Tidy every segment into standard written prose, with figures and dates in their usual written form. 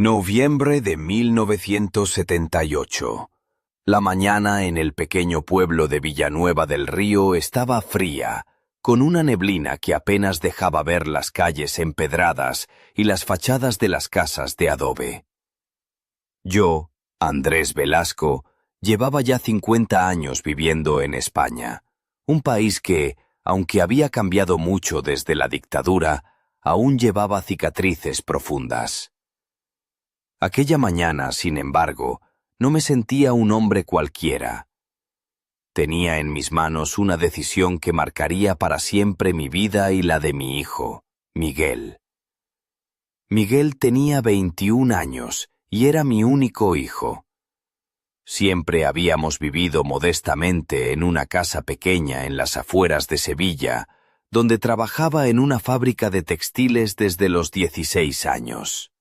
Noviembre de 1978. La mañana en el pequeño pueblo de Villanueva del Río estaba fría, con una neblina que apenas dejaba ver las calles empedradas y las fachadas de las casas de adobe. Yo, Andrés Velasco, llevaba ya 50 años viviendo en España, un país que, aunque había cambiado mucho desde la dictadura, aún llevaba cicatrices profundas. Aquella mañana, sin embargo, no me sentía un hombre cualquiera. Tenía en mis manos una decisión que marcaría para siempre mi vida y la de mi hijo, Miguel. Miguel tenía 21 años y era mi único hijo. Siempre habíamos vivido modestamente en una casa pequeña en las afueras de Sevilla, donde trabajaba en una fábrica de textiles desde los 16 años.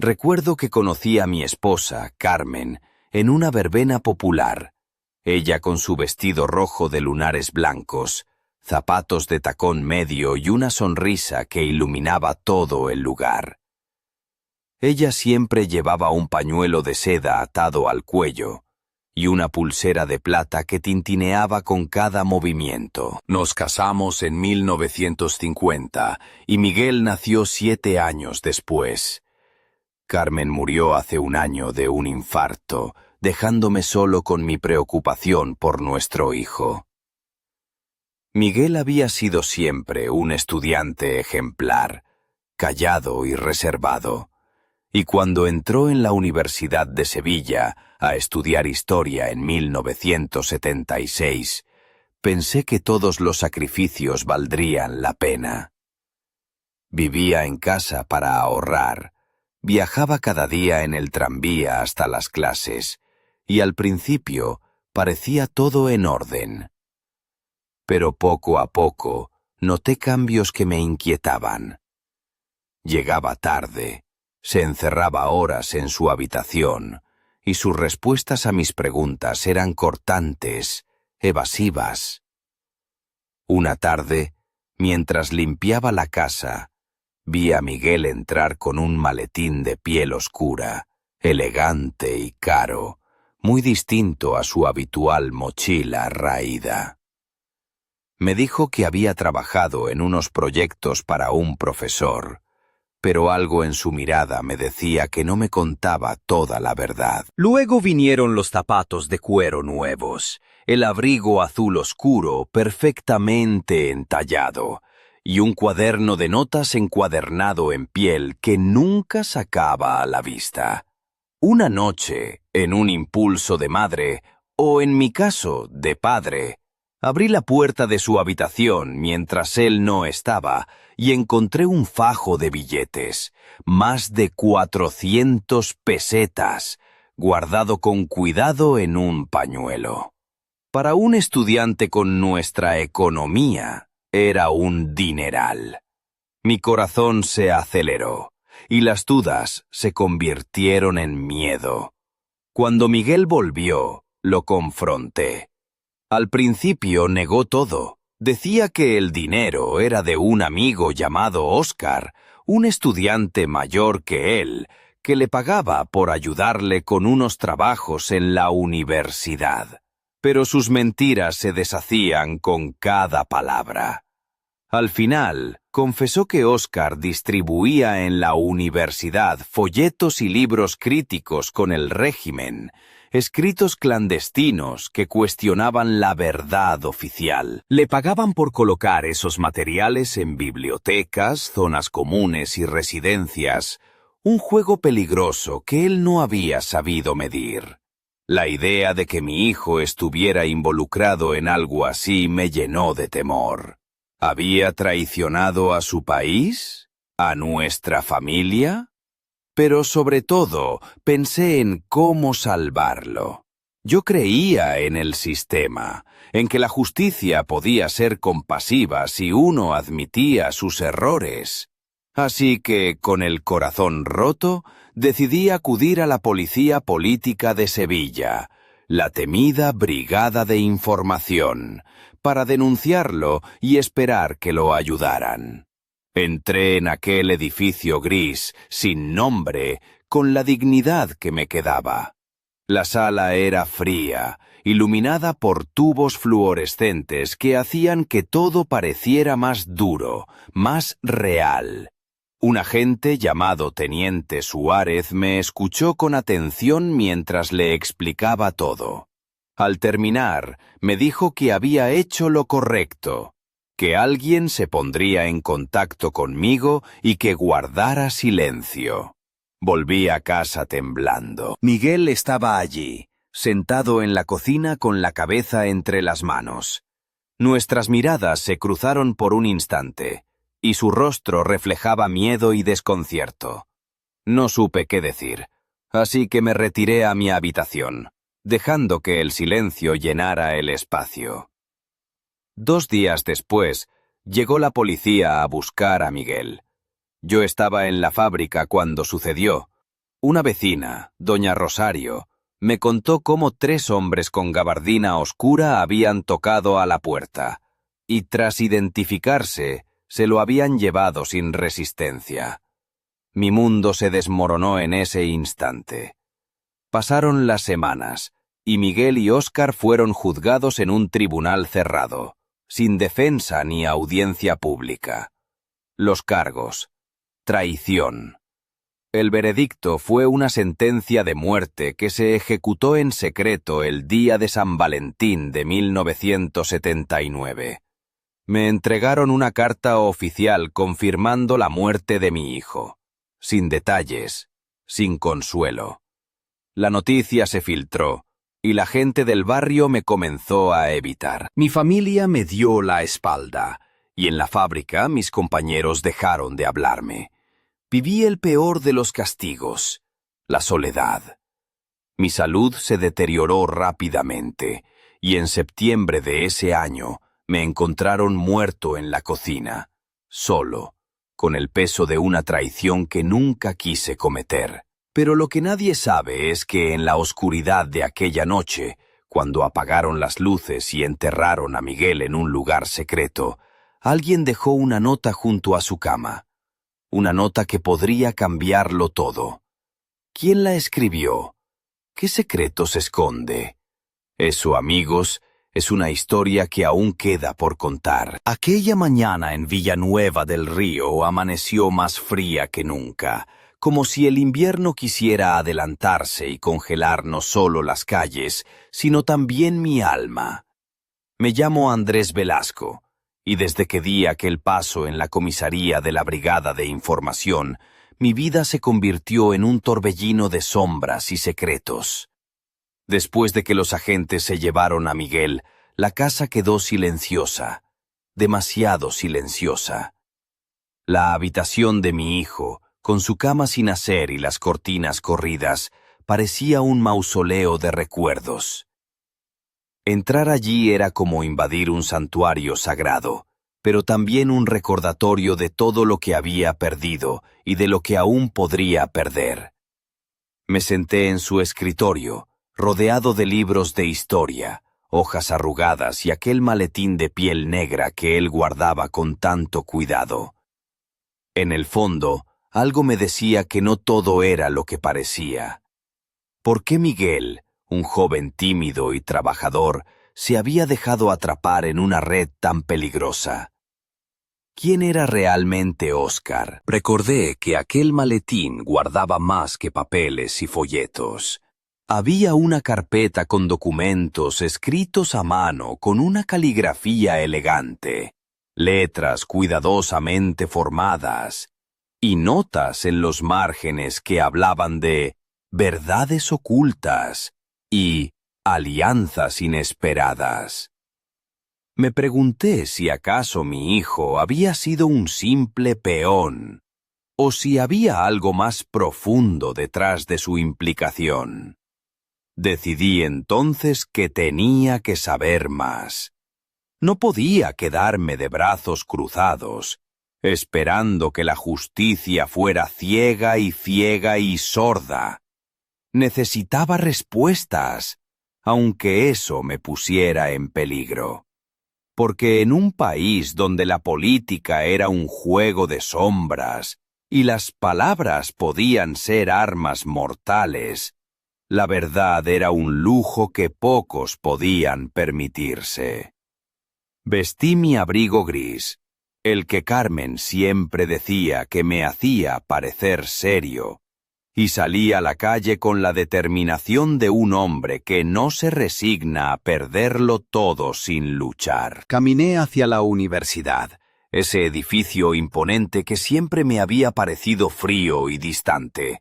Recuerdo que conocí a mi esposa, Carmen, en una verbena popular, ella con su vestido rojo de lunares blancos, zapatos de tacón medio y una sonrisa que iluminaba todo el lugar. Ella siempre llevaba un pañuelo de seda atado al cuello y una pulsera de plata que tintineaba con cada movimiento. Nos casamos en 1950 y Miguel nació 7 años después. Carmen murió hace un año de un infarto, dejándome solo con mi preocupación por nuestro hijo. Miguel había sido siempre un estudiante ejemplar, callado y reservado, y cuando entró en la Universidad de Sevilla a estudiar historia en 1976, pensé que todos los sacrificios valdrían la pena. Vivía en casa para ahorrar. Viajaba cada día en el tranvía hasta las clases, y al principio parecía todo en orden. Pero poco a poco noté cambios que me inquietaban. Llegaba tarde, se encerraba horas en su habitación, y sus respuestas a mis preguntas eran cortantes, evasivas. Una tarde, mientras limpiaba la casa, vi a Miguel entrar con un maletín de piel oscura, elegante y caro, muy distinto a su habitual mochila raída. Me dijo que había trabajado en unos proyectos para un profesor, pero algo en su mirada me decía que no me contaba toda la verdad. Luego vinieron los zapatos de cuero nuevos, el abrigo azul oscuro perfectamente entallado, y un cuaderno de notas encuadernado en piel que nunca sacaba a la vista. Una noche, en un impulso de madre, o en mi caso, de padre, abrí la puerta de su habitación mientras él no estaba y encontré un fajo de billetes, más de 400 pesetas, guardado con cuidado en un pañuelo. Para un estudiante con nuestra economía, era un dineral. Mi corazón se aceleró, y las dudas se convirtieron en miedo. Cuando Miguel volvió, lo confronté. Al principio negó todo. Decía que el dinero era de un amigo llamado Óscar, un estudiante mayor que él, que le pagaba por ayudarle con unos trabajos en la universidad. Pero sus mentiras se deshacían con cada palabra. Al final, confesó que Óscar distribuía en la universidad folletos y libros críticos con el régimen, escritos clandestinos que cuestionaban la verdad oficial. Le pagaban por colocar esos materiales en bibliotecas, zonas comunes y residencias, un juego peligroso que él no había sabido medir. La idea de que mi hijo estuviera involucrado en algo así me llenó de temor. ¿Había traicionado a su país? ¿A nuestra familia? Pero sobre todo pensé en cómo salvarlo. Yo creía en el sistema, en que la justicia podía ser compasiva si uno admitía sus errores. Así que, con el corazón roto, decidí acudir a la Policía Política de Sevilla, la temida Brigada de Información, para denunciarlo y esperar que lo ayudaran. Entré en aquel edificio gris, sin nombre, con la dignidad que me quedaba. La sala era fría, iluminada por tubos fluorescentes que hacían que todo pareciera más duro, más real. Un agente llamado Teniente Suárez me escuchó con atención mientras le explicaba todo. Al terminar, me dijo que había hecho lo correcto, que alguien se pondría en contacto conmigo y que guardara silencio. Volví a casa temblando. Miguel estaba allí, sentado en la cocina con la cabeza entre las manos. Nuestras miradas se cruzaron por un instante, y su rostro reflejaba miedo y desconcierto. No supe qué decir, así que me retiré a mi habitación, dejando que el silencio llenara el espacio. 2 días después, llegó la policía a buscar a Miguel. Yo estaba en la fábrica cuando sucedió. Una vecina, doña Rosario, me contó cómo 3 hombres con gabardina oscura habían tocado a la puerta, y tras identificarse, se lo habían llevado sin resistencia. Mi mundo se desmoronó en ese instante. Pasaron las semanas, y Miguel y Óscar fueron juzgados en un tribunal cerrado, sin defensa ni audiencia pública. Los cargos: traición. El veredicto fue una sentencia de muerte que se ejecutó en secreto el día de San Valentín de 1979. Me entregaron una carta oficial confirmando la muerte de mi hijo, sin detalles, sin consuelo. La noticia se filtró, y la gente del barrio me comenzó a evitar. Mi familia me dio la espalda, y en la fábrica mis compañeros dejaron de hablarme. Viví el peor de los castigos, la soledad. Mi salud se deterioró rápidamente, y en septiembre de ese año me encontraron muerto en la cocina, solo, con el peso de una traición que nunca quise cometer. Pero lo que nadie sabe es que en la oscuridad de aquella noche, cuando apagaron las luces y enterraron a Miguel en un lugar secreto, alguien dejó una nota junto a su cama. Una nota que podría cambiarlo todo. ¿Quién la escribió? ¿Qué secretos esconde? Eso, amigos, es una historia que aún queda por contar. Aquella mañana en Villanueva del Río amaneció más fría que nunca, como si el invierno quisiera adelantarse y congelar no solo las calles, sino también mi alma. Me llamo Andrés Velasco, y desde que di aquel paso en la comisaría de la Brigada de Información, mi vida se convirtió en un torbellino de sombras y secretos. Después de que los agentes se llevaron a Miguel, la casa quedó silenciosa, demasiado silenciosa. La habitación de mi hijo, con su cama sin hacer y las cortinas corridas, parecía un mausoleo de recuerdos. Entrar allí era como invadir un santuario sagrado, pero también un recordatorio de todo lo que había perdido y de lo que aún podría perder. Me senté en su escritorio, rodeado de libros de historia, hojas arrugadas y aquel maletín de piel negra que él guardaba con tanto cuidado. En el fondo, algo me decía que no todo era lo que parecía. ¿Por qué Miguel, un joven tímido y trabajador, se había dejado atrapar en una red tan peligrosa? ¿Quién era realmente Óscar? Recordé que aquel maletín guardaba más que papeles y folletos. Había una carpeta con documentos escritos a mano con una caligrafía elegante, letras cuidadosamente formadas, y notas en los márgenes que hablaban de verdades ocultas y alianzas inesperadas. Me pregunté si acaso mi hijo había sido un simple peón, o si había algo más profundo detrás de su implicación. Decidí entonces que tenía que saber más. No podía quedarme de brazos cruzados, esperando que la justicia fuera ciega y sorda. Necesitaba respuestas, aunque eso me pusiera en peligro. porque en un país donde la política era un juego de sombras y las palabras podían ser armas mortales, la verdad era un lujo que pocos podían permitirse. Vestí mi abrigo gris, el que Carmen siempre decía que me hacía parecer serio, y salí a la calle con la determinación de un hombre que no se resigna a perderlo todo sin luchar. Caminé hacia la universidad, ese edificio imponente que siempre me había parecido frío y distante,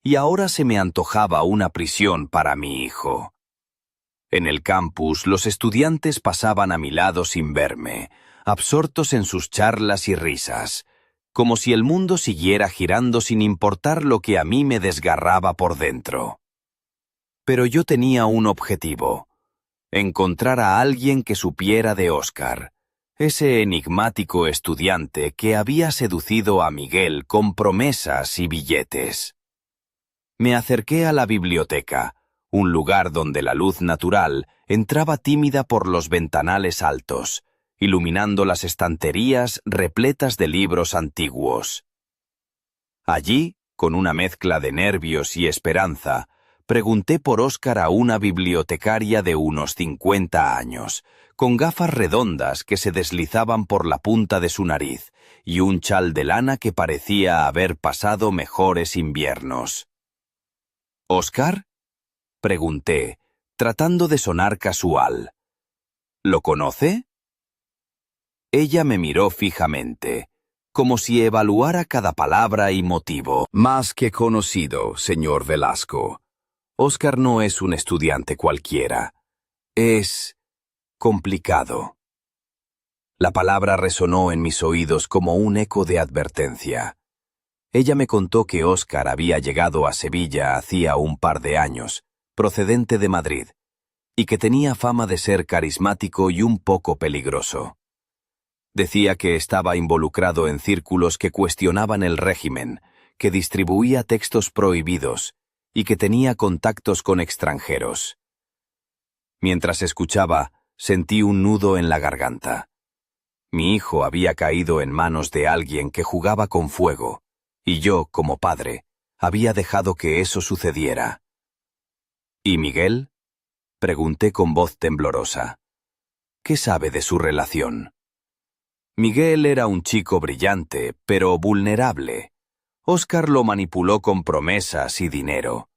y ahora se me antojaba una prisión para mi hijo. En el campus, los estudiantes pasaban a mi lado sin verme, absortos en sus charlas y risas, como si el mundo siguiera girando sin importar lo que a mí me desgarraba por dentro. Pero yo tenía un objetivo: encontrar a alguien que supiera de Óscar, ese enigmático estudiante que había seducido a Miguel con promesas y billetes. Me acerqué a la biblioteca, un lugar donde la luz natural entraba tímida por los ventanales altos, iluminando las estanterías repletas de libros antiguos. Allí, con una mezcla de nervios y esperanza, pregunté por Óscar a una bibliotecaria de unos 50 años, con gafas redondas que se deslizaban por la punta de su nariz y un chal de lana que parecía haber pasado mejores inviernos. ¿Óscar?, pregunté, tratando de sonar casual. ¿Lo conoce? Ella me miró fijamente, como si evaluara cada palabra y motivo. Más que conocido, señor Velasco. Óscar no es un estudiante cualquiera. Es complicado. La palabra resonó en mis oídos como un eco de advertencia. Ella me contó que Óscar había llegado a Sevilla hacía un par de años, procedente de Madrid, y que tenía fama de ser carismático y un poco peligroso. Decía que estaba involucrado en círculos que cuestionaban el régimen, que distribuía textos prohibidos y que tenía contactos con extranjeros. Mientras escuchaba, sentí un nudo en la garganta. Mi hijo había caído en manos de alguien que jugaba con fuego, y yo, como padre, había dejado que eso sucediera. ¿Y Miguel?, pregunté con voz temblorosa. ¿Qué sabe de su relación? Miguel era un chico brillante, pero vulnerable. Óscar lo manipuló con promesas y dinero.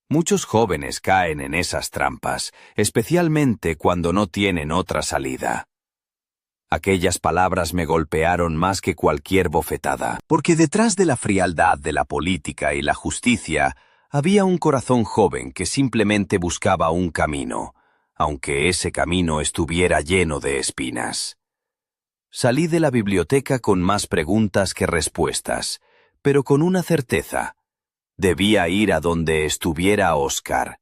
Muchos jóvenes caen en esas trampas, especialmente cuando no tienen otra salida. Aquellas palabras me golpearon más que cualquier bofetada, porque detrás de la frialdad de la política y la justicia había un corazón joven que simplemente buscaba un camino, aunque ese camino estuviera lleno de espinas. Salí de la biblioteca con más preguntas que respuestas, pero con una certeza: debía ir a donde estuviera Óscar.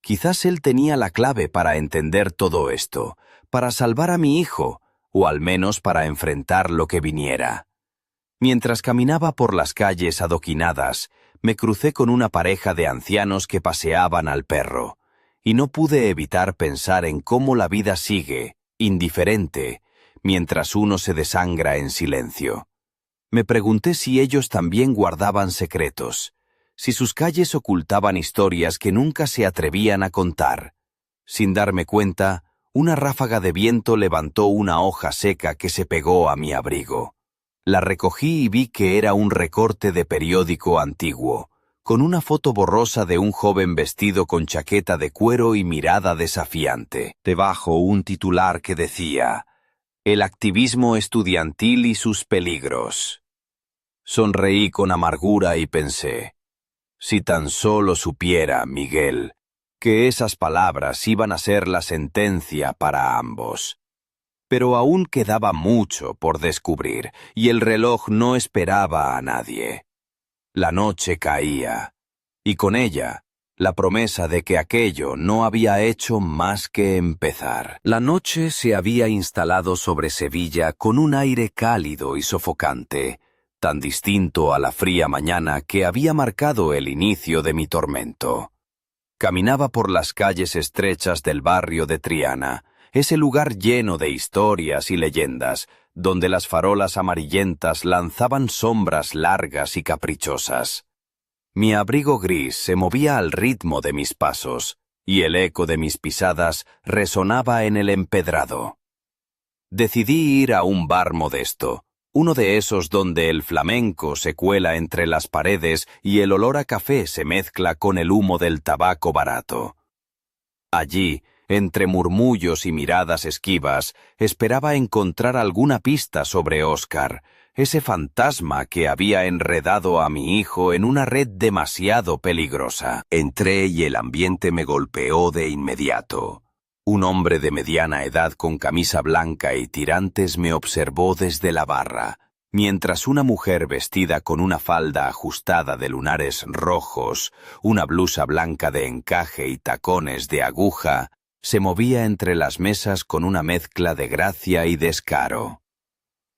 Quizás él tenía la clave para entender todo esto, para salvar a mi hijo, o al menos para enfrentar lo que viniera. Mientras caminaba por las calles adoquinadas, me crucé con una pareja de ancianos que paseaban al perro, y no pude evitar pensar en cómo la vida sigue, indiferente, mientras uno se desangra en silencio. Me pregunté si ellos también guardaban secretos, si sus calles ocultaban historias que nunca se atrevían a contar. Sin darme cuenta, una ráfaga de viento levantó una hoja seca que se pegó a mi abrigo. La recogí y vi que era un recorte de periódico antiguo, con una foto borrosa de un joven vestido con chaqueta de cuero y mirada desafiante. Debajo un titular que decía: «El activismo estudiantil y sus peligros». Sonreí con amargura y pensé: si tan solo supiera, Miguel, que esas palabras iban a ser la sentencia para ambos. Pero aún quedaba mucho por descubrir, y el reloj no esperaba a nadie. La noche caía, y con ella la promesa de que aquello no había hecho más que empezar. La noche se había instalado sobre Sevilla con un aire cálido y sofocante, tan distinto a la fría mañana que había marcado el inicio de mi tormento. Caminaba por las calles estrechas del barrio de Triana, ese lugar lleno de historias y leyendas, donde las farolas amarillentas lanzaban sombras largas y caprichosas. Mi abrigo gris se movía al ritmo de mis pasos, y el eco de mis pisadas resonaba en el empedrado. Decidí ir a un bar modesto, uno de esos donde el flamenco se cuela entre las paredes y el olor a café se mezcla con el humo del tabaco barato. Allí, entre murmullos y miradas esquivas, esperaba encontrar alguna pista sobre Óscar, ese fantasma que había enredado a mi hijo en una red demasiado peligrosa. Entré y el ambiente me golpeó de inmediato. Un hombre de mediana edad con camisa blanca y tirantes me observó desde la barra, mientras una mujer vestida con una falda ajustada de lunares rojos, una blusa blanca de encaje y tacones de aguja, se movía entre las mesas con una mezcla de gracia y descaro.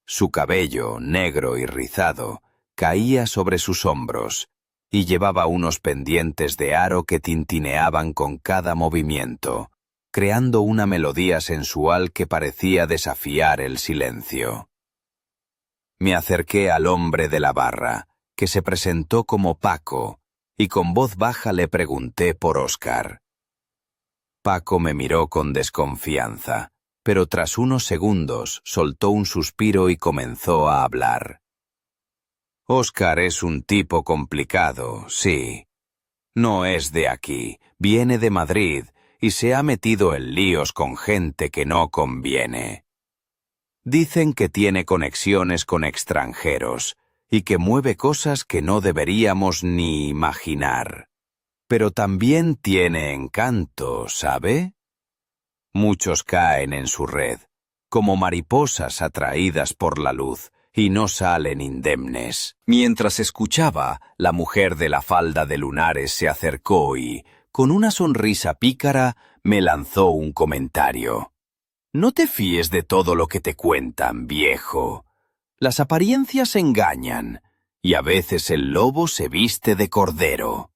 Su cabello, negro y rizado, caía sobre sus hombros, y llevaba unos pendientes de aro que tintineaban con cada movimiento, creando una melodía sensual que parecía desafiar el silencio. Me acerqué al hombre de la barra, que se presentó como Paco, y con voz baja le pregunté por Óscar. Paco me miró con desconfianza, pero tras unos segundos soltó un suspiro y comenzó a hablar. Óscar es un tipo complicado, sí. No es de aquí, viene de Madrid, y se ha metido en líos con gente que no conviene. Dicen que tiene conexiones con extranjeros y que mueve cosas que no deberíamos ni imaginar. Pero también tiene encanto, ¿sabe? Muchos caen en su red, como mariposas atraídas por la luz, y no salen indemnes. Mientras escuchaba, la mujer de la falda de lunares se acercó y, con una sonrisa pícara, me lanzó un comentario. No te fíes de todo lo que te cuentan, viejo. Las apariencias engañan, y a veces el lobo se viste de cordero.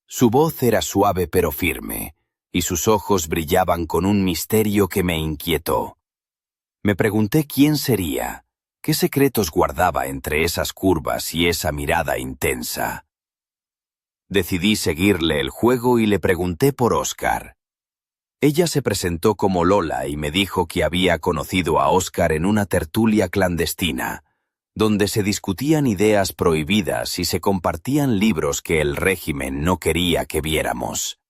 Su voz era suave pero firme, y sus ojos brillaban con un misterio que me inquietó. Me pregunté quién sería, qué secretos guardaba entre esas curvas y esa mirada intensa. Decidí seguirle el juego y le pregunté por Óscar. Ella se presentó como Lola y me dijo que había conocido a Óscar en una tertulia clandestina, donde se discutían ideas prohibidas y se compartían libros que el régimen no quería que viéramos.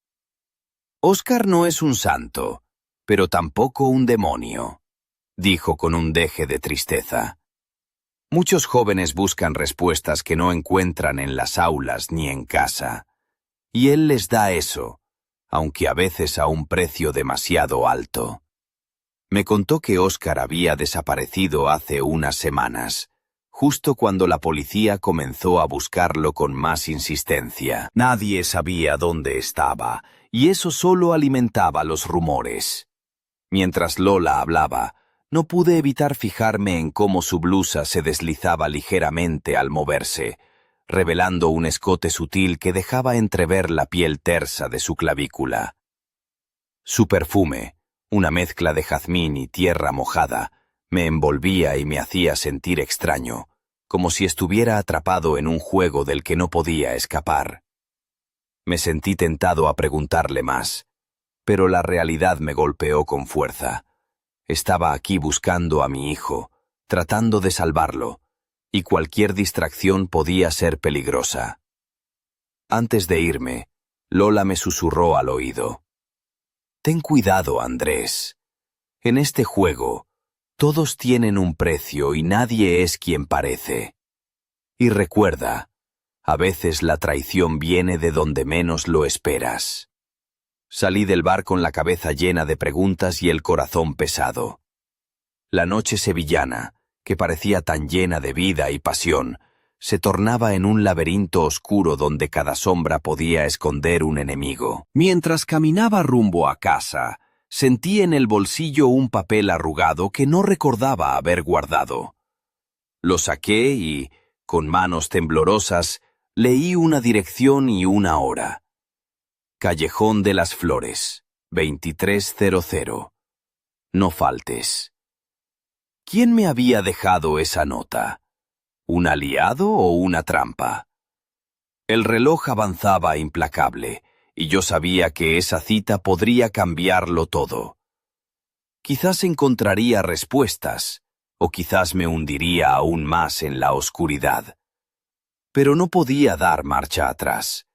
Óscar no es un santo, pero tampoco un demonio, dijo con un deje de tristeza. Muchos jóvenes buscan respuestas que no encuentran en las aulas ni en casa, y él les da eso, aunque a veces a un precio demasiado alto. Me contó que Óscar había desaparecido hace unas semanas, justo cuando la policía comenzó a buscarlo con más insistencia. Nadie sabía dónde estaba, y eso solo alimentaba los rumores. Mientras Lola hablaba, no pude evitar fijarme en cómo su blusa se deslizaba ligeramente al moverse, revelando un escote sutil que dejaba entrever la piel tersa de su clavícula. Su perfume, una mezcla de jazmín y tierra mojada, me envolvía y me hacía sentir extraño, como si estuviera atrapado en un juego del que no podía escapar. Me sentí tentado a preguntarle más, pero la realidad me golpeó con fuerza. Estaba aquí buscando a mi hijo, tratando de salvarlo, y cualquier distracción podía ser peligrosa. Antes de irme, Lola me susurró al oído. Ten cuidado, Andrés. En este juego, todos tienen un precio y nadie es quien parece. Y recuerda, a veces la traición viene de donde menos lo esperas. Salí del bar con la cabeza llena de preguntas y el corazón pesado. La noche sevillana, que parecía tan llena de vida y pasión, se tornaba en un laberinto oscuro donde cada sombra podía esconder un enemigo. Mientras caminaba rumbo a casa, sentí en el bolsillo un papel arrugado que no recordaba haber guardado. Lo saqué y, con manos temblorosas, leí una dirección y una hora. Callejón de las Flores, 2300. no faltes. ¿Quién me había dejado esa nota? ¿Un aliado o una trampa? El reloj avanzaba implacable, y yo sabía que esa cita podría cambiarlo todo. Quizás encontraría respuestas, o quizás me hundiría aún más en la oscuridad. Pero no podía dar marcha atrás.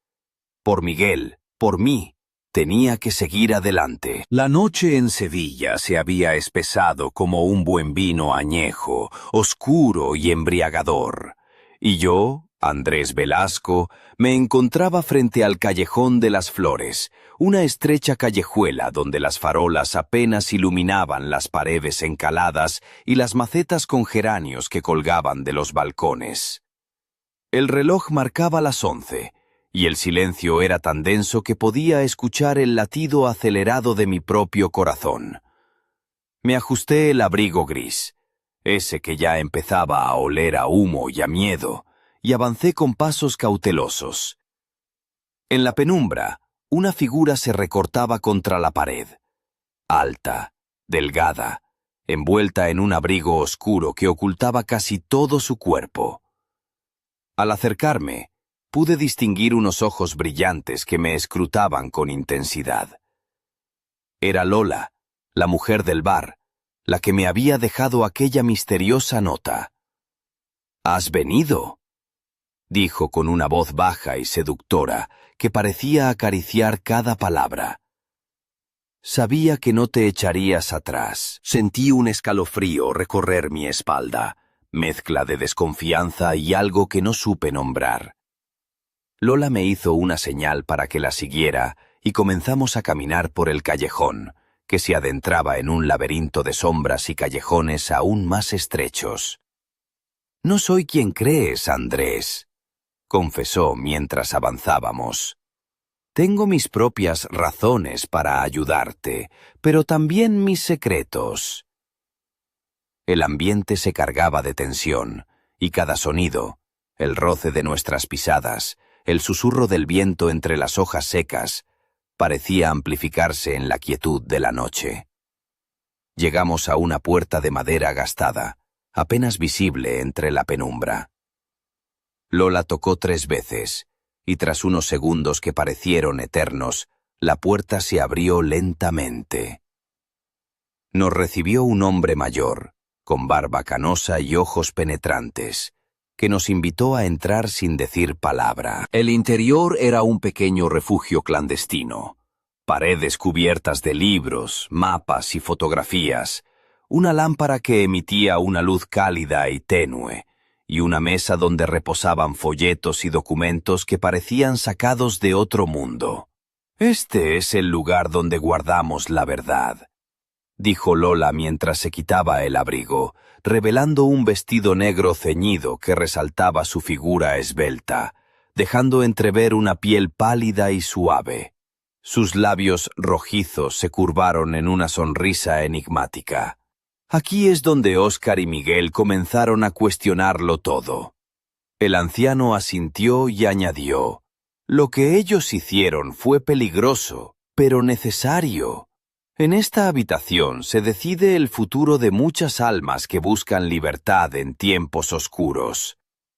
Por Miguel, por mí, tenía que seguir adelante. La noche en Sevilla se había espesado como un buen vino añejo, oscuro y embriagador. Y yo, Andrés Velasco, me encontraba frente al Callejón de las Flores, una estrecha callejuela donde las farolas apenas iluminaban las paredes encaladas y las macetas con geranios que colgaban de los balcones. El reloj marcaba las 11, y el silencio era tan denso que podía escuchar el latido acelerado de mi propio corazón. Me ajusté el abrigo gris, ese que ya empezaba a oler a humo y a miedo, y avancé con pasos cautelosos. En la penumbra, una figura se recortaba contra la pared, alta, delgada, envuelta en un abrigo oscuro que ocultaba casi todo su cuerpo. Al acercarme, pude distinguir unos ojos brillantes que me escrutaban con intensidad. Era Lola, la mujer del bar, la que me había dejado aquella misteriosa nota. «¿Has venido?», dijo con una voz baja y seductora que parecía acariciar cada palabra. «Sabía que no te echarías atrás». Sentí un escalofrío recorrer mi espalda, mezcla de desconfianza y algo que no supe nombrar. Lola me hizo una señal para que la siguiera y comenzamos a caminar por el callejón, que se adentraba en un laberinto de sombras y callejones aún más estrechos. «No soy quien crees, Andrés», confesó mientras avanzábamos. «Tengo mis propias razones para ayudarte, pero también mis secretos». El ambiente se cargaba de tensión, y cada sonido, el roce de nuestras pisadas, el susurro del viento entre las hojas secas, parecía amplificarse en la quietud de la noche. Llegamos a una puerta de madera gastada, apenas visible entre la penumbra. Lola tocó 3 veces, y tras unos segundos que parecieron eternos, la puerta se abrió lentamente. Nos recibió un hombre mayor, con barba canosa y ojos penetrantes, que nos invitó a entrar sin decir palabra. El interior era un pequeño refugio clandestino. Paredes cubiertas de libros, mapas y fotografías, una lámpara que emitía una luz cálida y tenue, y una mesa donde reposaban folletos y documentos que parecían sacados de otro mundo. «Este es el lugar donde guardamos la verdad», dijo Lola mientras se quitaba el abrigo, revelando un vestido negro ceñido que resaltaba su figura esbelta, dejando entrever una piel pálida y suave. Sus labios rojizos se curvaron en una sonrisa enigmática. «Aquí es donde Óscar y Miguel comenzaron a cuestionarlo todo». El anciano asintió y añadió: «Lo que ellos hicieron fue peligroso, pero necesario. En esta habitación se decide el futuro de muchas almas que buscan libertad en tiempos oscuros».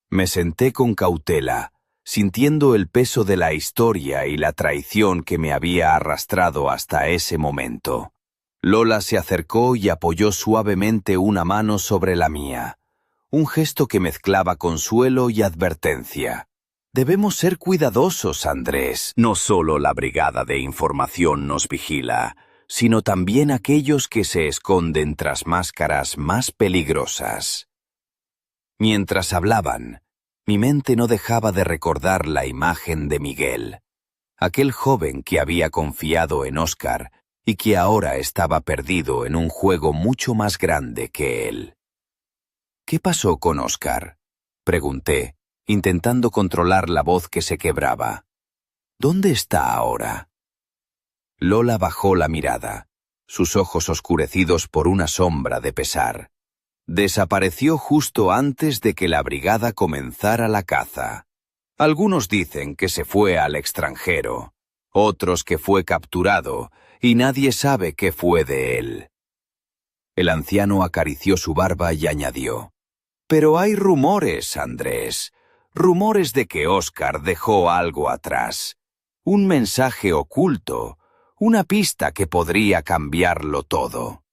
Me senté con cautela, sintiendo el peso de la historia y la traición que me había arrastrado hasta ese momento. Lola se acercó y apoyó suavemente una mano sobre la mía, un gesto que mezclaba consuelo y advertencia. «Debemos ser cuidadosos, Andrés. No solo la brigada de información nos vigila, sino también aquellos que se esconden tras máscaras más peligrosas». Mientras hablaban, mi mente no dejaba de recordar la imagen de Miguel, aquel joven que había confiado en Óscar y que ahora estaba perdido en un juego mucho más grande que él. «¿Qué pasó con Óscar?», pregunté, intentando controlar la voz que se quebraba. «¿Dónde está ahora?». Lola bajó la mirada, sus ojos oscurecidos por una sombra de pesar. «Desapareció justo antes de que la brigada comenzara la caza. Algunos dicen que se fue al extranjero, otros que fue capturado, y nadie sabe qué fue de él». El anciano acarició su barba y añadió: «Pero hay rumores, Andrés, rumores de que Óscar dejó algo atrás. Un mensaje oculto, una pista que podría cambiarlo todo».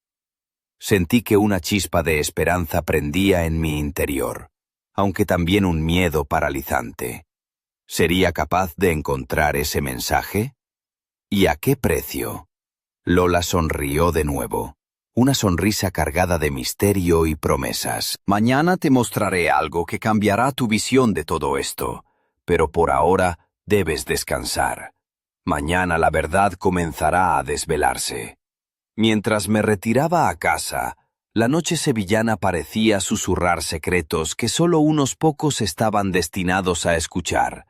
Sentí que una chispa de esperanza prendía en mi interior, aunque también un miedo paralizante. ¿Sería capaz de encontrar ese mensaje? ¿Y a qué precio? Lola sonrió de nuevo, una sonrisa cargada de misterio y promesas. «Mañana te mostraré algo que cambiará tu visión de todo esto, pero por ahora debes descansar. Mañana la verdad comenzará a desvelarse». Mientras me retiraba a casa, la noche sevillana parecía susurrar secretos que solo unos pocos estaban destinados a escuchar.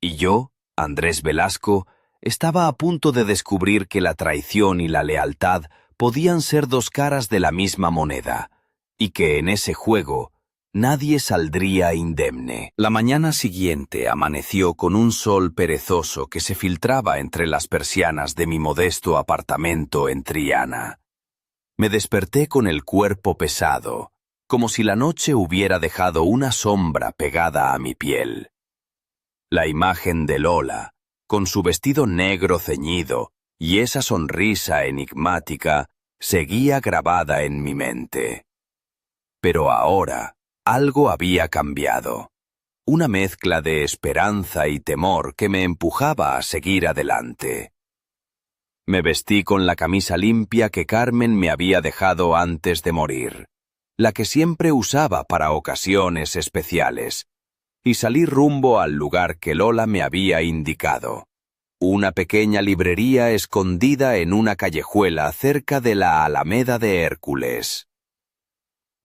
Y yo, Andrés Velasco, estaba a punto de descubrir que la traición y la lealtad podían ser dos caras de la misma moneda, y que en ese juego nadie saldría indemne. La mañana siguiente amaneció con un sol perezoso que se filtraba entre las persianas de mi modesto apartamento en Triana. Me desperté con el cuerpo pesado, como si la noche hubiera dejado una sombra pegada a mi piel. La imagen de Lola, con su vestido negro ceñido y esa sonrisa enigmática, seguía grabada en mi mente. Pero ahora algo había cambiado. Una mezcla de esperanza y temor que me empujaba a seguir adelante. Me vestí con la camisa limpia que Carmen me había dejado antes de morir, la que siempre usaba para ocasiones especiales, y salí rumbo al lugar que Lola me había indicado. Una pequeña librería escondida en una callejuela cerca de la Alameda de Hércules.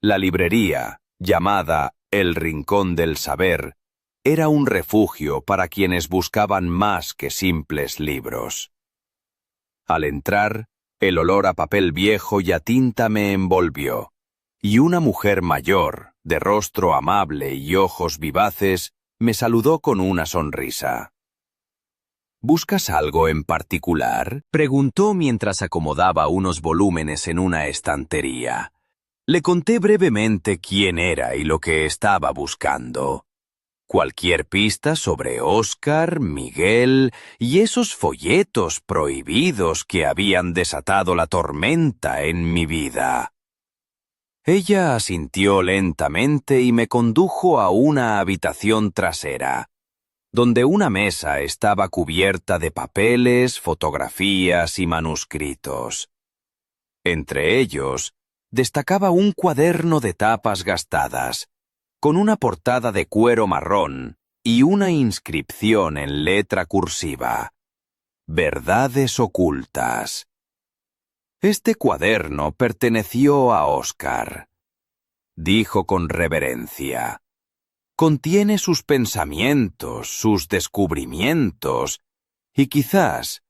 La librería, llamada El Rincón del Saber, era un refugio para quienes buscaban más que simples libros. Al entrar, el olor a papel viejo y a tinta me envolvió, y una mujer mayor, de rostro amable y ojos vivaces, me saludó con una sonrisa. «¿Buscas algo en particular?», preguntó mientras acomodaba unos volúmenes en una estantería. Le conté brevemente quién era y lo que estaba buscando. Cualquier pista sobre Óscar, Miguel y esos folletos prohibidos que habían desatado la tormenta en mi vida. Ella asintió lentamente y me condujo a una habitación trasera, donde una mesa estaba cubierta de papeles, fotografías y manuscritos. Entre ellos, destacaba un cuaderno de tapas gastadas, con una portada de cuero marrón y una inscripción en letra cursiva: «Verdades ocultas». Este cuaderno perteneció a Óscar, dijo con reverencia. Contiene sus pensamientos, sus descubrimientos y quizás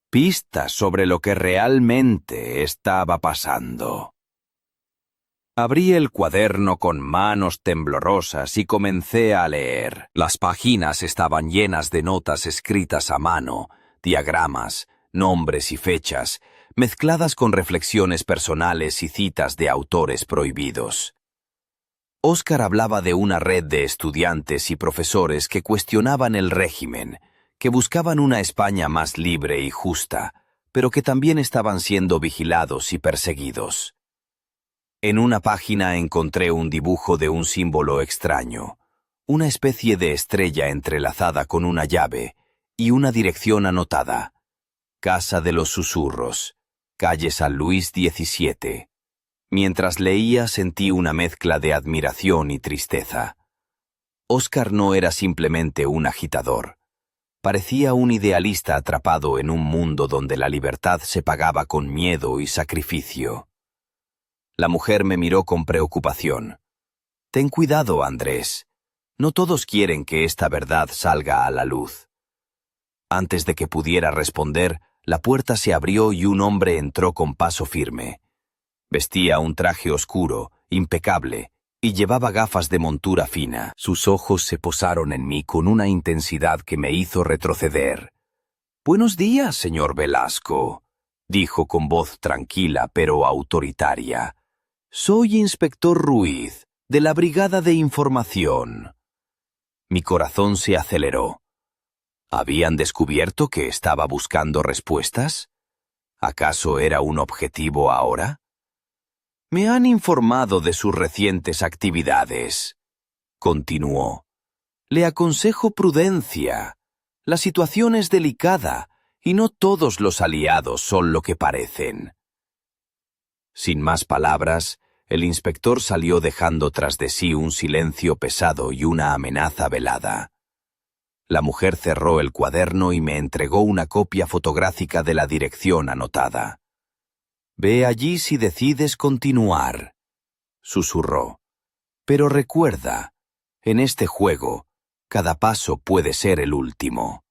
pistas sobre lo que realmente estaba pasando. Abrí el cuaderno con manos temblorosas y comencé a leer. Las páginas estaban llenas de notas escritas a mano, diagramas, nombres y fechas, mezcladas con reflexiones personales y citas de autores prohibidos. Óscar hablaba de una red de estudiantes y profesores que cuestionaban el régimen, que buscaban una España más libre y justa, pero que también estaban siendo vigilados y perseguidos. En una página encontré un dibujo de un símbolo extraño, una especie de estrella entrelazada con una llave y una dirección anotada: Casa de los Susurros, calle San Luis 17. Mientras leía sentí una mezcla de admiración y tristeza. Óscar no era simplemente un agitador. Parecía un idealista atrapado en un mundo donde la libertad se pagaba con miedo y sacrificio. La mujer me miró con preocupación. «Ten cuidado, Andrés. No todos quieren que esta verdad salga a la luz». Antes de que pudiera responder, la puerta se abrió y un hombre entró con paso firme. Vestía un traje oscuro, impecable, y llevaba gafas de montura fina. Sus ojos se posaron en mí con una intensidad que me hizo retroceder. «Buenos días, señor Velasco», dijo con voz tranquila pero autoritaria. Soy inspector Ruiz, de la Brigada de Información. Mi corazón se aceleró. ¿Habían descubierto que estaba buscando respuestas? ¿Acaso era un objetivo ahora? Me han informado de sus recientes actividades. Continuó. Le aconsejo prudencia. La situación es delicada y no todos los aliados son lo que parecen. Sin más palabras, el inspector salió dejando tras de sí un silencio pesado y una amenaza velada. La mujer cerró el cuaderno y me entregó una copia fotográfica de la dirección anotada. «Ve allí si decides continuar», susurró. «Pero recuerda, en este juego, cada paso puede ser el último».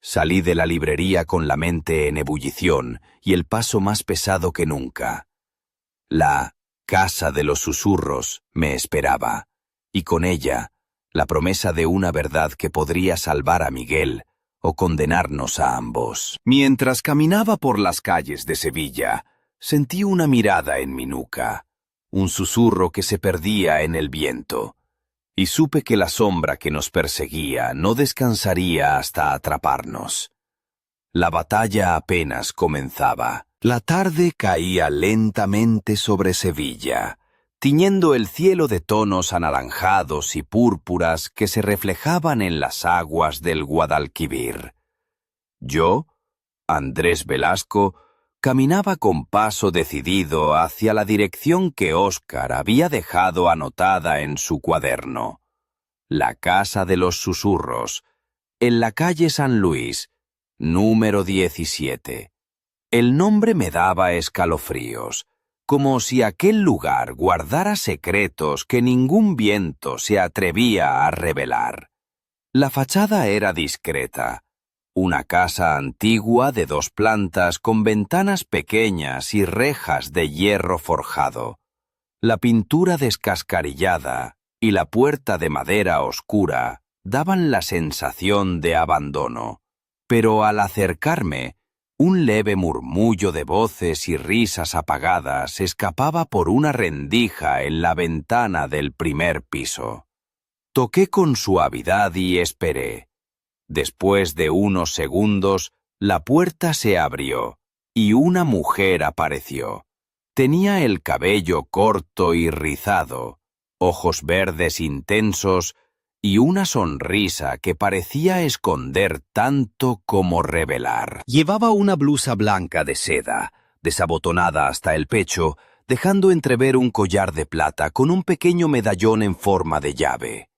Salí de la librería con la mente en ebullición y el paso más pesado que nunca. La Casa de los Susurros me esperaba, y con ella la promesa de una verdad que podría salvar a Miguel o condenarnos a ambos. Mientras caminaba por las calles de Sevilla, sentí una mirada en mi nuca, un susurro que se perdía en el viento, y supe que la sombra que nos perseguía no descansaría hasta atraparnos. La batalla apenas comenzaba. La tarde caía lentamente sobre Sevilla, tiñendo el cielo de tonos anaranjados y púrpuras que se reflejaban en las aguas del Guadalquivir. Yo, Andrés Velasco, caminaba con paso decidido hacia la dirección que Óscar había dejado anotada en su cuaderno. La Casa de los Susurros, en la calle San Luis, número 17. El nombre me daba escalofríos, como si aquel lugar guardara secretos que ningún viento se atrevía a revelar. La fachada era discreta. Una casa antigua de 2 plantas con ventanas pequeñas y rejas de hierro forjado. La pintura descascarillada y la puerta de madera oscura daban la sensación de abandono. Pero al acercarme, un leve murmullo de voces y risas apagadas escapaba por una rendija en la ventana del primer piso. Toqué con suavidad y esperé. Después de unos segundos, la puerta se abrió y una mujer apareció. Tenía el cabello corto y rizado, ojos verdes intensos y una sonrisa que parecía esconder tanto como revelar. Llevaba una blusa blanca de seda, desabotonada hasta el pecho, dejando entrever un collar de plata con un pequeño medallón en forma de llave.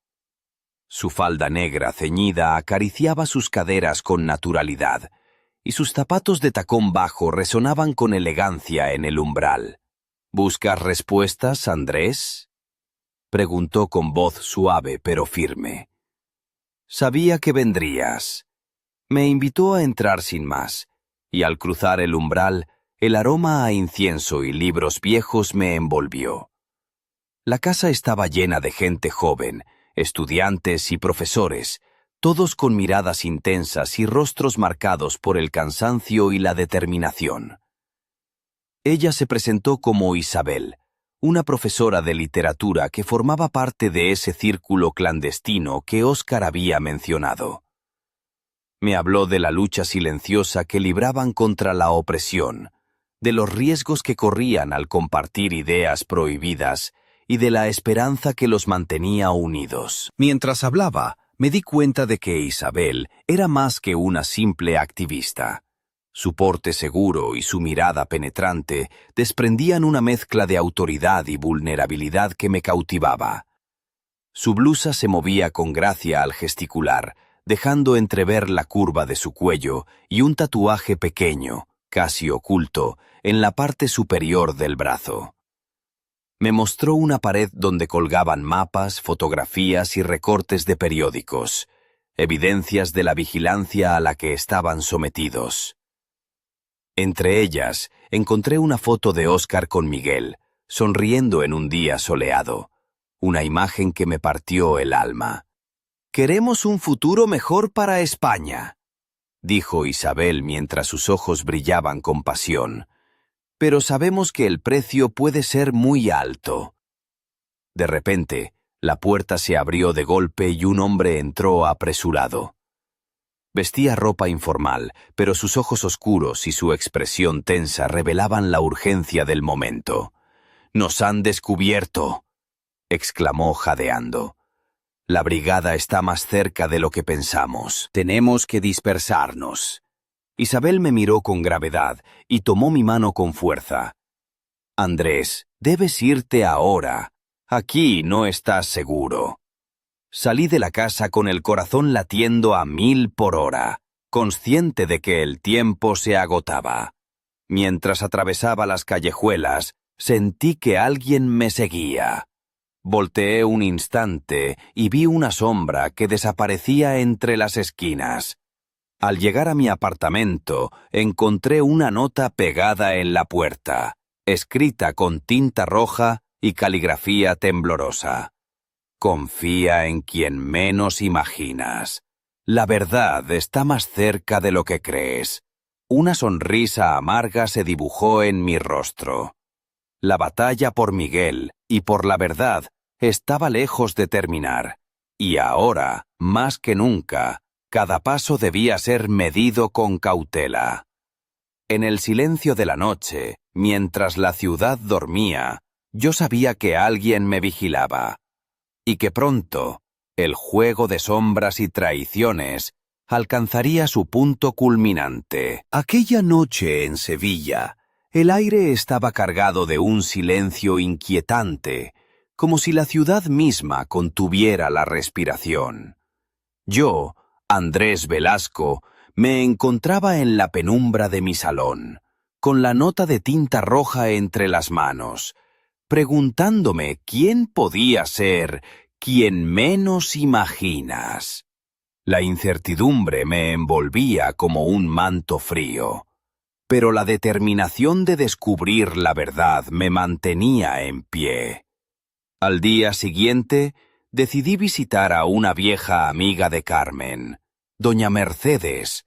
Su falda negra ceñida acariciaba sus caderas con naturalidad, y sus zapatos de tacón bajo resonaban con elegancia en el umbral. ¿Buscas respuestas, Andrés?, preguntó con voz suave pero firme. Sabía que vendrías. Me invitó a entrar sin más, y al cruzar el umbral, el aroma a incienso y libros viejos me envolvió. La casa estaba llena de gente joven, estudiantes y profesores, todos con miradas intensas y rostros marcados por el cansancio y la determinación. Ella se presentó como Isabel, una profesora de literatura que formaba parte de ese círculo clandestino que Óscar había mencionado. Me habló de la lucha silenciosa que libraban contra la opresión, de los riesgos que corrían al compartir ideas prohibidas y de la esperanza que los mantenía unidos. Mientras hablaba, me di cuenta de que Isabel era más que una simple activista. Su porte seguro y su mirada penetrante desprendían una mezcla de autoridad y vulnerabilidad que me cautivaba. Su blusa se movía con gracia al gesticular, dejando entrever la curva de su cuello y un tatuaje pequeño, casi oculto, en la parte superior del brazo. Me mostró una pared donde colgaban mapas, fotografías y recortes de periódicos, evidencias de la vigilancia a la que estaban sometidos. Entre ellas, encontré una foto de Óscar con Miguel, sonriendo en un día soleado, una imagen que me partió el alma. «Queremos un futuro mejor para España», dijo Isabel mientras sus ojos brillaban con pasión. pero sabemos que el precio puede ser muy alto. De repente, la puerta se abrió de golpe y un hombre entró apresurado. Vestía ropa informal, pero sus ojos oscuros y su expresión tensa revelaban la urgencia del momento. «¡Nos han descubierto!», exclamó jadeando. «La brigada está más cerca de lo que pensamos. Tenemos que dispersarnos». Isabel me miró con gravedad y tomó mi mano con fuerza. «Andrés, debes irte ahora. Aquí no estás seguro». Salí de la casa con el corazón latiendo a 1000 por hora, consciente de que el tiempo se agotaba. Mientras atravesaba las callejuelas, sentí que alguien me seguía. Volteé un instante y vi una sombra que desaparecía entre las esquinas. Al llegar a mi apartamento, encontré una nota pegada en la puerta, escrita con tinta roja y caligrafía temblorosa. «Confía en quien menos imaginas. La verdad está más cerca de lo que crees». Una sonrisa amarga se dibujó en mi rostro. La batalla por Miguel y por la verdad estaba lejos de terminar, y ahora, más que nunca, cada paso debía ser medido con cautela. En el silencio de la noche, mientras la ciudad dormía, yo sabía que alguien me vigilaba, y que pronto, el juego de sombras y traiciones alcanzaría su punto culminante. Aquella noche en Sevilla, el aire estaba cargado de un silencio inquietante, como si la ciudad misma contuviera la respiración. Yo, Andrés Velasco, me encontraba en la penumbra de mi salón, con la nota de tinta roja entre las manos, preguntándome quién podía ser quien menos imaginas. La incertidumbre me envolvía como un manto frío, pero la determinación de descubrir la verdad me mantenía en pie. Al día siguiente, decidí visitar a una vieja amiga de Carmen, doña Mercedes,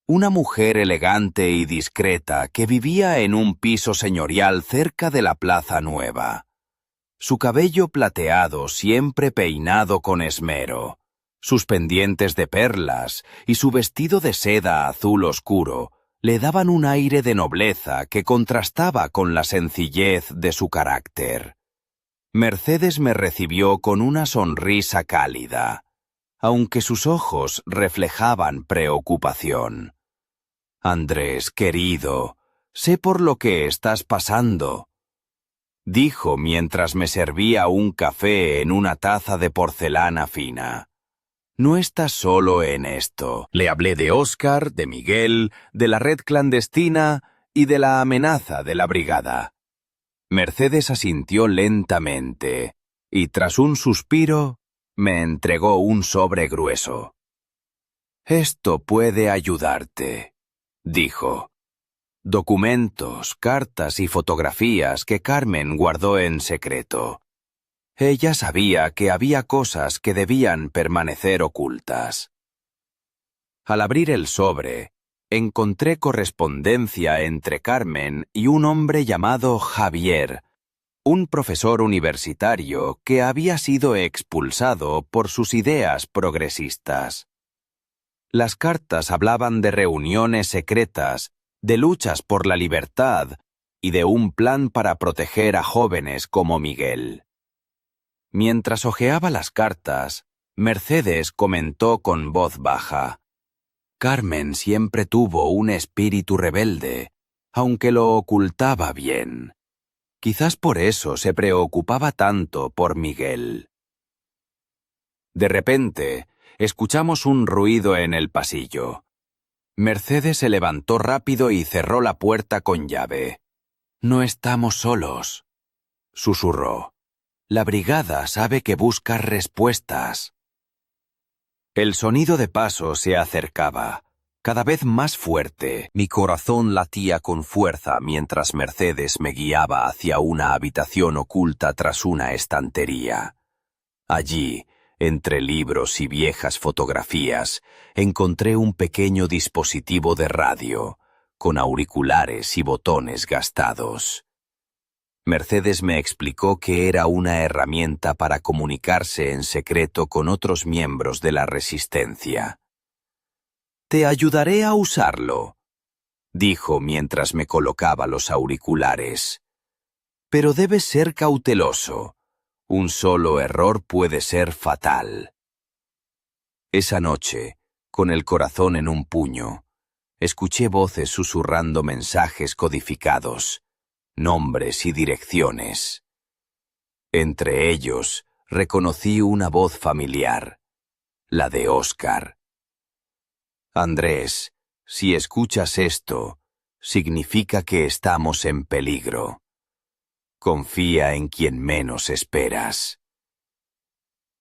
una mujer elegante y discreta que vivía en un piso señorial cerca de la Plaza Nueva. Su cabello plateado siempre peinado con esmero, sus pendientes de perlas y su vestido de seda azul oscuro le daban un aire de nobleza que contrastaba con la sencillez de su carácter. Mercedes me recibió con una sonrisa cálida, aunque sus ojos reflejaban preocupación. «Andrés, querido, sé por lo que estás pasando», dijo mientras me servía un café en una taza de porcelana fina. «No estás solo en esto». Le hablé de Óscar, de Miguel, de la red clandestina y de la amenaza de la brigada. Mercedes asintió lentamente y, tras un suspiro, me entregó un sobre grueso. «Esto puede ayudarte», dijo. Documentos, cartas y fotografías que Carmen guardó en secreto. Ella sabía que había cosas que debían permanecer ocultas. Al abrir el sobre, encontré correspondencia entre Carmen y un hombre llamado Javier, un profesor universitario que había sido expulsado por sus ideas progresistas. Las cartas hablaban de reuniones secretas, de luchas por la libertad y de un plan para proteger a jóvenes como Miguel. Mientras hojeaba las cartas, Mercedes comentó con voz baja: «Carmen siempre tuvo un espíritu rebelde, aunque lo ocultaba bien. Quizás por eso se preocupaba tanto por Miguel». De repente, escuchamos un ruido en el pasillo. Mercedes se levantó rápido y cerró la puerta con llave. «No estamos solos», susurró. «La brigada sabe que buscas respuestas». El sonido de pasos se acercaba, cada vez más fuerte. Mi corazón latía con fuerza mientras Mercedes me guiaba hacia una habitación oculta tras una estantería. Allí, entre libros y viejas fotografías, encontré un pequeño dispositivo de radio, con auriculares y botones gastados. Mercedes me explicó que era una herramienta para comunicarse en secreto con otros miembros de la resistencia. «Te ayudaré a usarlo», dijo mientras me colocaba los auriculares. «Pero debes ser cauteloso. Un solo error puede ser fatal». Esa noche, con el corazón en un puño, escuché voces susurrando mensajes codificados, nombres y direcciones. Entre ellos, reconocí una voz familiar, la de Óscar. «Andrés, si escuchas esto, significa que estamos en peligro. Confía en quien menos esperas».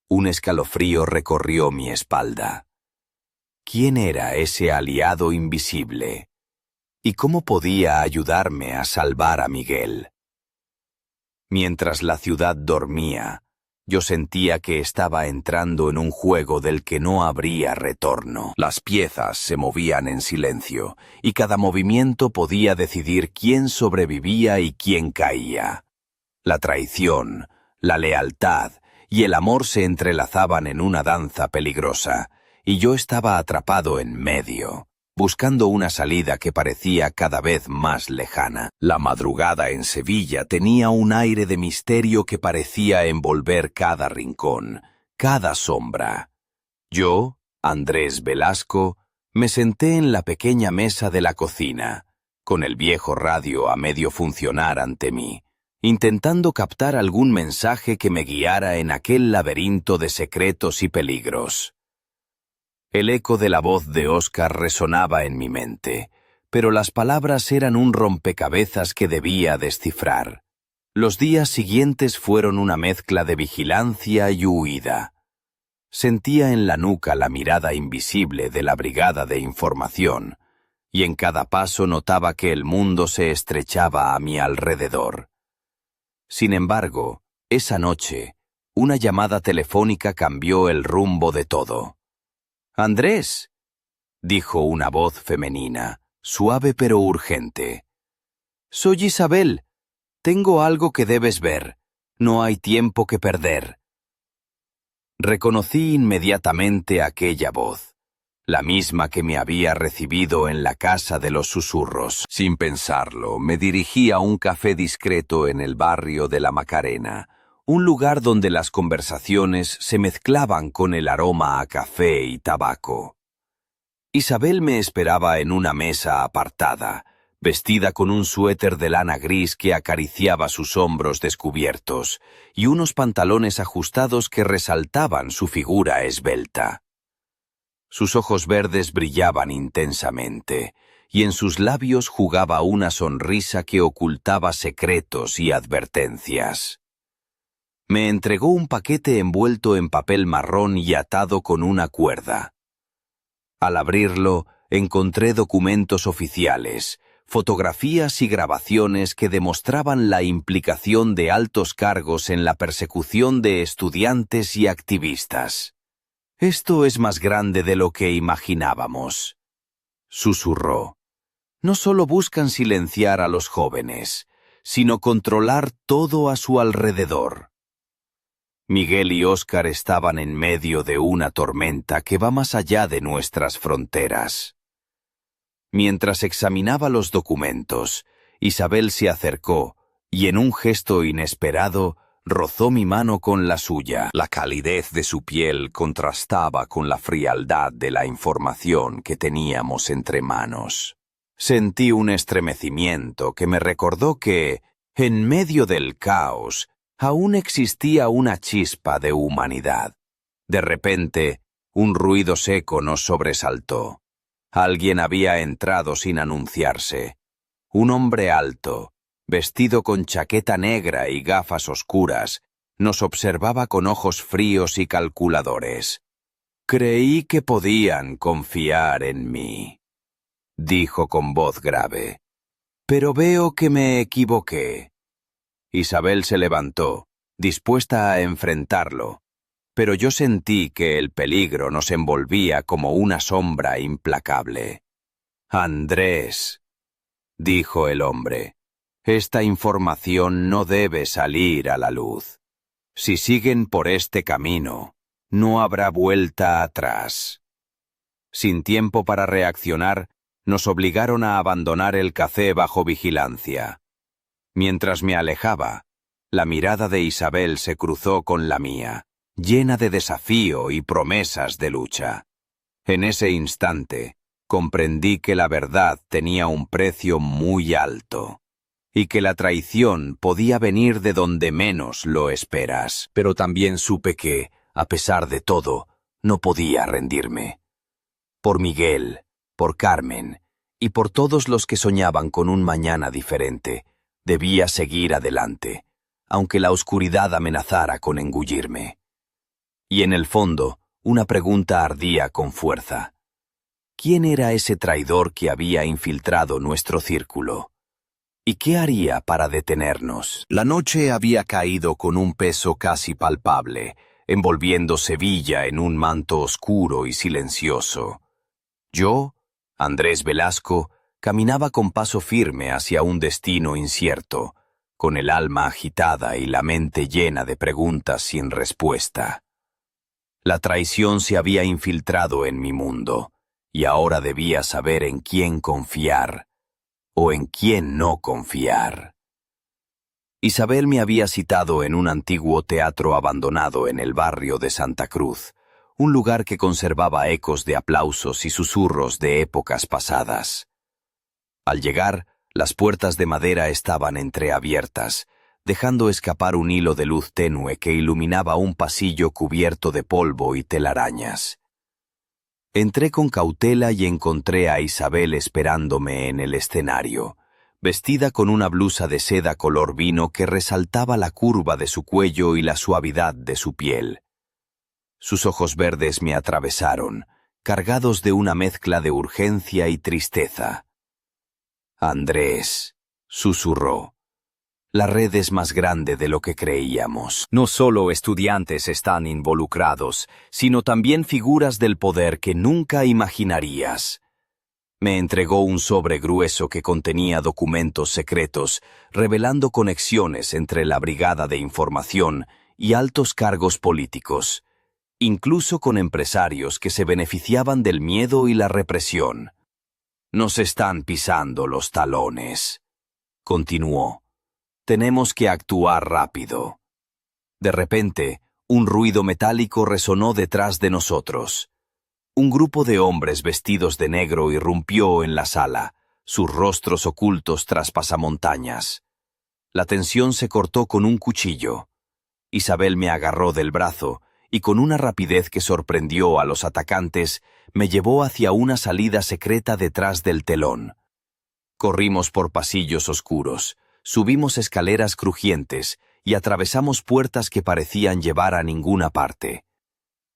Un escalofrío recorrió mi espalda. ¿Quién era ese aliado invisible? ¿Y cómo podía ayudarme a salvar a Miguel? Mientras la ciudad dormía, yo sentía que estaba entrando en un juego del que no habría retorno. Las piezas se movían en silencio, y cada movimiento podía decidir quién sobrevivía y quién caía. La traición, la lealtad y el amor se entrelazaban en una danza peligrosa, y yo estaba atrapado en medio, buscando una salida que parecía cada vez más lejana. La madrugada en Sevilla tenía un aire de misterio que parecía envolver cada rincón, cada sombra. Yo, Andrés Velasco, me senté en la pequeña mesa de la cocina, con el viejo radio a medio funcionar ante mí, intentando captar algún mensaje que me guiara en aquel laberinto de secretos y peligros. El eco de la voz de Óscar resonaba en mi mente, pero las palabras eran un rompecabezas que debía descifrar. Los días siguientes fueron una mezcla de vigilancia y huida. Sentía en la nuca la mirada invisible de la brigada de información, y en cada paso notaba que el mundo se estrechaba a mi alrededor. Sin embargo, esa noche, una llamada telefónica cambió el rumbo de todo. «Andrés», dijo una voz femenina, suave pero urgente. «Soy Isabel. Tengo algo que debes ver. No hay tiempo que perder». Reconocí inmediatamente aquella voz, la misma que me había recibido en la casa de los susurros. Sin pensarlo, me dirigí a un café discreto en el barrio de la Macarena, un lugar donde las conversaciones se mezclaban con el aroma a café y tabaco. Isabel me esperaba en una mesa apartada, vestida con un suéter de lana gris que acariciaba sus hombros descubiertos y unos pantalones ajustados que resaltaban su figura esbelta. Sus ojos verdes brillaban intensamente, y en sus labios jugaba una sonrisa que ocultaba secretos y advertencias. Me entregó un paquete envuelto en papel marrón y atado con una cuerda. Al abrirlo, encontré documentos oficiales, fotografías y grabaciones que demostraban la implicación de altos cargos en la persecución de estudiantes y activistas. «Esto es más grande de lo que imaginábamos», susurró. «No solo buscan silenciar a los jóvenes, sino controlar todo a su alrededor». Miguel y Óscar estaban en medio de una tormenta que va más allá de nuestras fronteras. Mientras examinaba los documentos, Isabel se acercó y en un gesto inesperado rozó mi mano con la suya. La calidez de su piel contrastaba con la frialdad de la información que teníamos entre manos. Sentí un estremecimiento que me recordó que, en medio del caos, aún existía una chispa de humanidad. De repente, un ruido seco nos sobresaltó. Alguien había entrado sin anunciarse. Un hombre alto, vestido con chaqueta negra y gafas oscuras, nos observaba con ojos fríos y calculadores. «Creí que podían confiar en mí», dijo con voz grave. «Pero veo que me equivoqué». Isabel se levantó, dispuesta a enfrentarlo, pero yo sentí que el peligro nos envolvía como una sombra implacable. «Andrés», dijo el hombre. Esta información no debe salir a la luz. Si siguen por este camino, no habrá vuelta atrás. Sin tiempo para reaccionar, nos obligaron a abandonar el café bajo vigilancia. Mientras me alejaba, la mirada de Isabel se cruzó con la mía, llena de desafío y promesas de lucha. En ese instante, comprendí que la verdad tenía un precio muy alto, y que la traición podía venir de donde menos lo esperas. Pero también supe que, a pesar de todo, no podía rendirme. Por Miguel, por Carmen, y por todos los que soñaban con un mañana diferente, debía seguir adelante, aunque la oscuridad amenazara con engullirme. Y en el fondo, una pregunta ardía con fuerza. ¿Quién era ese traidor que había infiltrado nuestro círculo? ¿Y qué haría para detenernos? La noche había caído con un peso casi palpable, envolviendo Sevilla en un manto oscuro y silencioso. Yo, Andrés Velasco, caminaba con paso firme hacia un destino incierto, con el alma agitada y la mente llena de preguntas sin respuesta. La traición se había infiltrado en mi mundo, y ahora debía saber en quién confiar, o en quién no confiar. Isabel me había citado en un antiguo teatro abandonado en el barrio de Santa Cruz, un lugar que conservaba ecos de aplausos y susurros de épocas pasadas. Al llegar, las puertas de madera estaban entreabiertas, dejando escapar un hilo de luz tenue que iluminaba un pasillo cubierto de polvo y telarañas. Entré con cautela y encontré a Isabel esperándome en el escenario, vestida con una blusa de seda color vino que resaltaba la curva de su cuello y la suavidad de su piel. Sus ojos verdes me atravesaron, cargados de una mezcla de urgencia y tristeza. «Andrés», susurró, «la red es más grande de lo que creíamos. No solo estudiantes están involucrados, sino también figuras del poder que nunca imaginarías». Me entregó un sobre grueso que contenía documentos secretos, revelando conexiones entre la Brigada de Información y altos cargos políticos, incluso con empresarios que se beneficiaban del miedo y la represión. «Nos están pisando los talones», continuó. «Tenemos que actuar rápido». De repente, un ruido metálico resonó detrás de nosotros. Un grupo de hombres vestidos de negro irrumpió en la sala, sus rostros ocultos tras pasamontañas. La tensión se cortó con un cuchillo. Isabel me agarró del brazo y con una rapidez que sorprendió a los atacantes, me llevó hacia una salida secreta detrás del telón. Corrimos por pasillos oscuros, subimos escaleras crujientes y atravesamos puertas que parecían llevar a ninguna parte.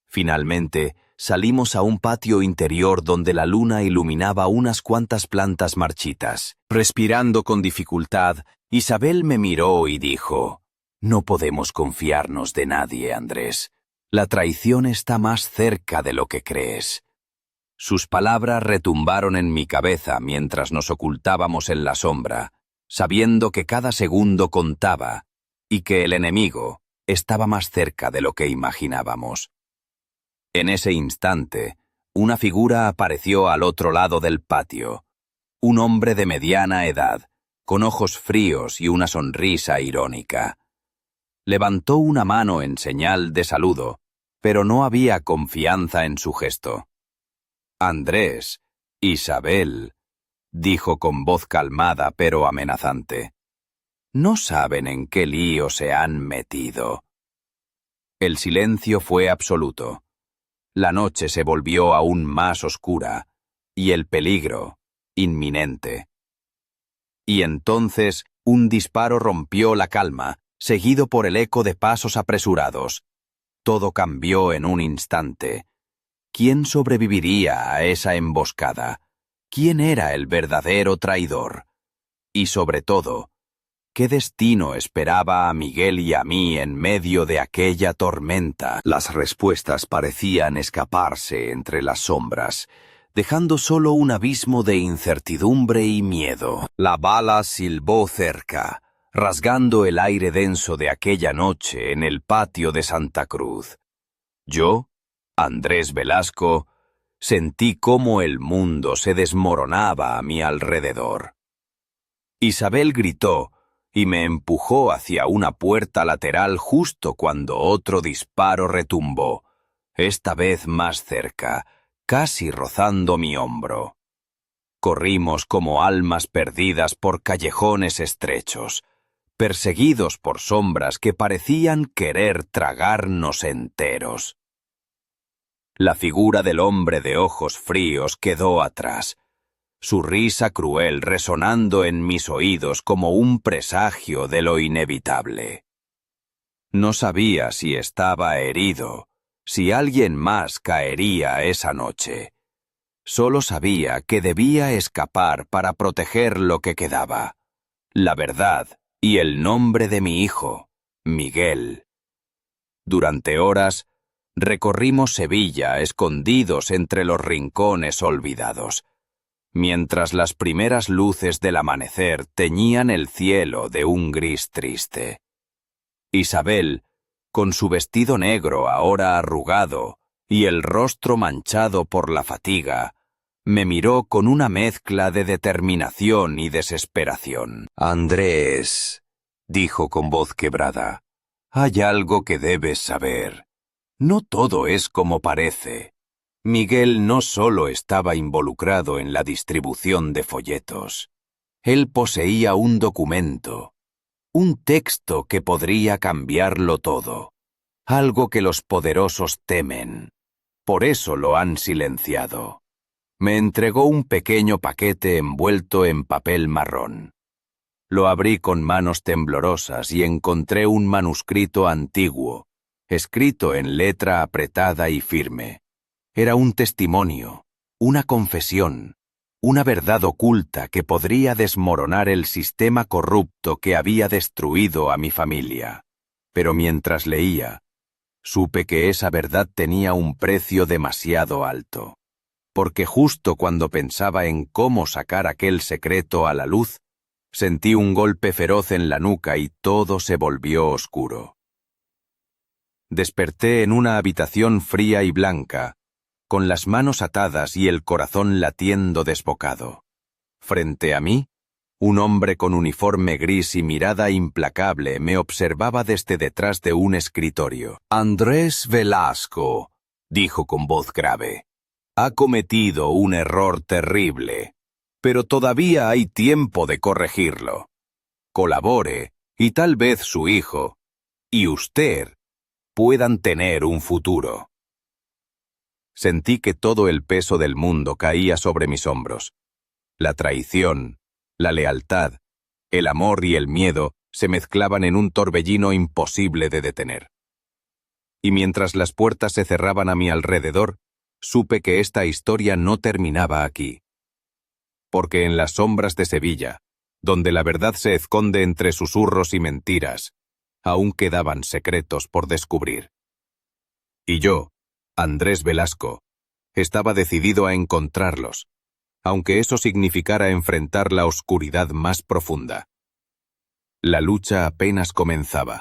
Finalmente, salimos a un patio interior donde la luna iluminaba unas cuantas plantas marchitas. Respirando con dificultad, Isabel me miró y dijo: «No podemos confiarnos de nadie, Andrés. La traición está más cerca de lo que crees». Sus palabras retumbaron en mi cabeza mientras nos ocultábamos en la sombra, sabiendo que cada segundo contaba y que el enemigo estaba más cerca de lo que imaginábamos. En ese instante, una figura apareció al otro lado del patio, un hombre de mediana edad, con ojos fríos y una sonrisa irónica. Levantó una mano en señal de saludo, pero no había confianza en su gesto. «Andrés, Isabel», dijo con voz calmada pero amenazante, «no saben en qué lío se han metido». El silencio fue absoluto. La noche se volvió aún más oscura, y el peligro, inminente. Y entonces un disparo rompió la calma, seguido por el eco de pasos apresurados. Todo cambió en un instante. ¿Quién sobreviviría a esa emboscada? ¿Quién era el verdadero traidor? Y sobre todo, ¿qué destino esperaba a Miguel y a mí en medio de aquella tormenta? Las respuestas parecían escaparse entre las sombras, dejando solo un abismo de incertidumbre y miedo. La bala silbó cerca, rasgando el aire denso de aquella noche en el patio de Santa Cruz. Yo, Andrés Velasco, sentí cómo el mundo se desmoronaba a mi alrededor. Isabel gritó y me empujó hacia una puerta lateral justo cuando otro disparo retumbó, esta vez más cerca, casi rozando mi hombro. Corrimos como almas perdidas por callejones estrechos, perseguidos por sombras que parecían querer tragarnos enteros. La figura del hombre de ojos fríos quedó atrás, su risa cruel resonando en mis oídos como un presagio de lo inevitable. No sabía si estaba herido, si alguien más caería esa noche. Solo sabía que debía escapar para proteger lo que quedaba, la verdad y el nombre de mi hijo, Miguel. Durante horas, recorrimos Sevilla escondidos entre los rincones olvidados, mientras las primeras luces del amanecer teñían el cielo de un gris triste. Isabel, con su vestido negro ahora arrugado y el rostro manchado por la fatiga, me miró con una mezcla de determinación y desesperación. «Andrés», dijo con voz quebrada, «hay algo que debes saber. No todo es como parece. Miguel no solo estaba involucrado en la distribución de folletos. Él poseía un documento, un texto que podría cambiarlo todo, algo que los poderosos temen. Por eso lo han silenciado». Me entregó un pequeño paquete envuelto en papel marrón. Lo abrí con manos temblorosas y encontré un manuscrito antiguo, escrito en letra apretada y firme. Era un testimonio, una confesión, una verdad oculta que podría desmoronar el sistema corrupto que había destruido a mi familia. Pero mientras leía, supe que esa verdad tenía un precio demasiado alto. Porque justo cuando pensaba en cómo sacar aquel secreto a la luz, sentí un golpe feroz en la nuca y todo se volvió oscuro. Desperté en una habitación fría y blanca, con las manos atadas y el corazón latiendo desbocado. Frente a mí, un hombre con uniforme gris y mirada implacable me observaba desde detrás de un escritorio. «Andrés Velasco», dijo con voz grave, «ha cometido un error terrible, pero todavía hay tiempo de corregirlo. Colabore, y tal vez su hijo, y usted, puedan tener un futuro». Sentí que todo el peso del mundo caía sobre mis hombros. La traición, la lealtad, el amor y el miedo se mezclaban en un torbellino imposible de detener. Y mientras las puertas se cerraban a mi alrededor, supe que esta historia no terminaba aquí. Porque en las sombras de Sevilla, donde la verdad se esconde entre susurros y mentiras, aún quedaban secretos por descubrir. Y yo, Andrés Velasco, estaba decidido a encontrarlos, aunque eso significara enfrentar la oscuridad más profunda. La lucha apenas comenzaba.